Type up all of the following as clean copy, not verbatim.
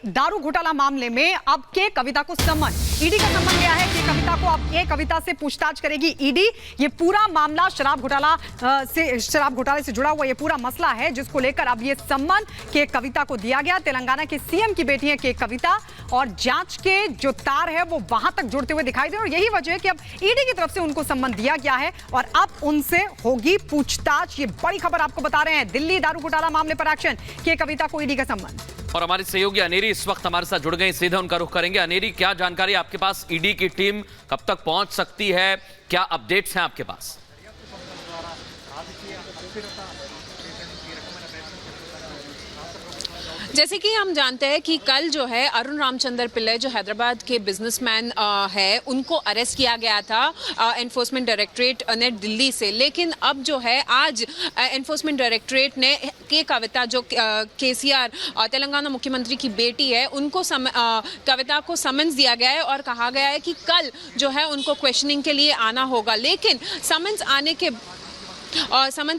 दारू घोटाला मामले में अब के कविता को सम्मन, ईडी का सम्मन गया है कि कविता को अब के कविता से पूछताछ करेगी ईडी। ये पूरा मामला शराब घोटाले से जुड़ा हुआ ये पूरा मसला है, जिसको लेकर अब ये सम्मन के कविता को दिया गया। तेलंगाना के सीएम की बेटी है के कविता और जांच के जो तार है वो वहां तक जुड़ते हुए दिखाई दे और यही वजह है कि अब ईडी की तरफ से उनको सम्मन दिया गया है और अब उनसे होगी पूछताछ। ये बड़ी खबर आपको बता रहे हैं, दिल्ली दारू घोटाला मामले पर एक्शन, के कविता को ईडी का सम्मन। और हमारे सहयोगी अनेरी इस वक्त हमारे साथ जुड़ गए, सीधे उनका रुख करेंगे। अनेरी, क्या जानकारी आपके पास? ईडी की टीम कब तक पहुंच सकती है? क्या अपडेट्स हैं आपके पास? जैसे कि हम जानते हैं कि कल जो है अरुण रामचंद्र पिल्लई जो हैदराबाद के बिजनेसमैन है, उनको अरेस्ट किया गया था एनफोर्समेंट डायरेक्टरेट ने दिल्ली से। लेकिन अब जो है आज एनफोर्समेंट डायरेक्टरेट ने के कविता जो केसीआर तेलंगाना मुख्यमंत्री की बेटी है, उनको कविता को समन्स दिया गया है और कहा गया है कि कल जो है उनको क्वेश्चनिंग के लिए आना होगा। लेकिन समन्स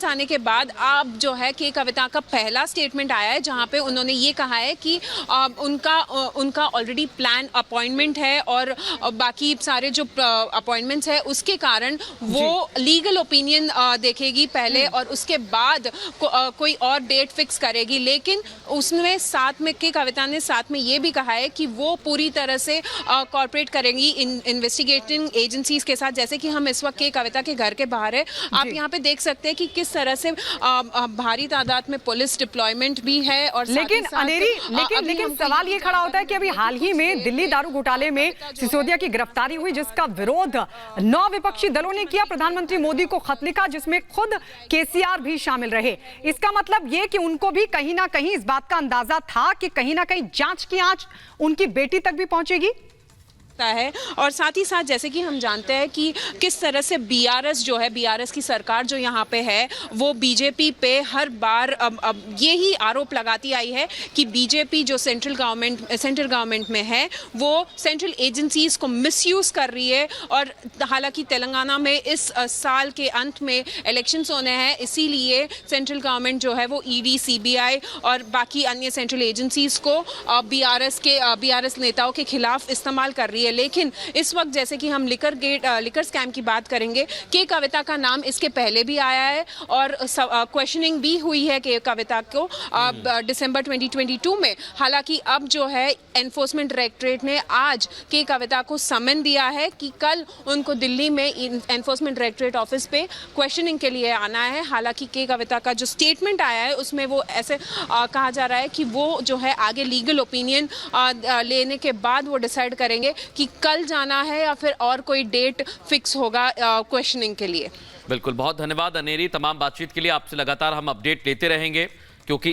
आने के बाद अब जो है के कविता का पहला स्टेटमेंट आया है, जहां पे उन्होंने ये कहा है कि उनका ऑलरेडी प्लान अपॉइंटमेंट है और बाकी सारे जो अपॉइंटमेंट्स है उसके कारण वो लीगल ओपिनियन देखेगी पहले और उसके बाद कोई और डेट फिक्स करेगी। लेकिन उसमें साथ में के कविता ने साथ में ये भी कहा है कि वो पूरी तरह से कॉर्पोरेट करेंगी इन्वेस्टिगेटिंग एजेंसीज के साथ। जैसे कि हम इस वक्त के कविता के घर के बाहर है, आप यहाँ पे देख सकते हैं कि किस तरह से भारी तादाद में पुलिस डिप्लॉयमेंट भी है। और लेकिन लेकिन सवाल ये खड़ा होता है कि अभी हाल ही में दिल्ली दारू घोटाले में सिसोदिया की गिरफ्तारी हुई, जिसका विरोध 9 विपक्षी दलों ने किया। प्रधानमंत्री मोदी को खत लिखा जिसमें खुद केसीआर भी शामिल रहे। इसका मतलब ये कि उनको भी कहीं ना कहीं इस बात का अंदाजा था कि कहीं ना कहीं जांच की आंच उनकी बेटी तक भी पहुंचेगी है। और साथ ही साथ जैसे कि हम जानते हैं कि किस तरह से बीआरएस जो है, बीआरएस की सरकार जो यहाँ पे है, वो बीजेपी पे हर बार अब यही आरोप लगाती आई है कि बीजेपी जो सेंट्रल गवर्नमेंट में है वो सेंट्रल एजेंसीज को मिसयूज कर रही है। और हालांकि तेलंगाना में इस साल के अंत में इलेक्शंस होने हैं, इसीलिए सेंट्रल गवर्नमेंट जो है वो ईडी, सीबीआई और बाकी अन्य सेंट्रल एजेंसीज को बीआरएस नेताओं के खिलाफ इस्तेमाल कर रही है। लेकिन इस वक्त जैसे कि हम लिकर स्कैम की बात करेंगे, के कविता का नाम इसके पहले भी आया है और क्वेश्चनिंग भी हुई है के कविता को दिसंबर 2022 में। हालांकि अब जो है एनफोर्समेंट डायरेक्टरेट ने आज के कविता को समन दिया है कि कल उनको दिल्ली में एनफोर्समेंट डायरेक्टरेट ऑफिस पे क्वेश्चनिंग के लिए आना है। हालांकि के कविता का जो स्टेटमेंट आया है उसमें वो ऐसे कहा जा रहा है कि वो जो है आगे लीगल ओपिनियन लेने के बाद वो डिसाइड करेंगे कि कल जाना है या फिर और कोई डेट फिक्स होगा क्वेश्चनिंग के लिए। बिल्कुल, बहुत धन्यवाद अनेरी तमाम बातचीत के लिए। आपसे लगातार हम अपडेट लेते रहेंगे क्योंकि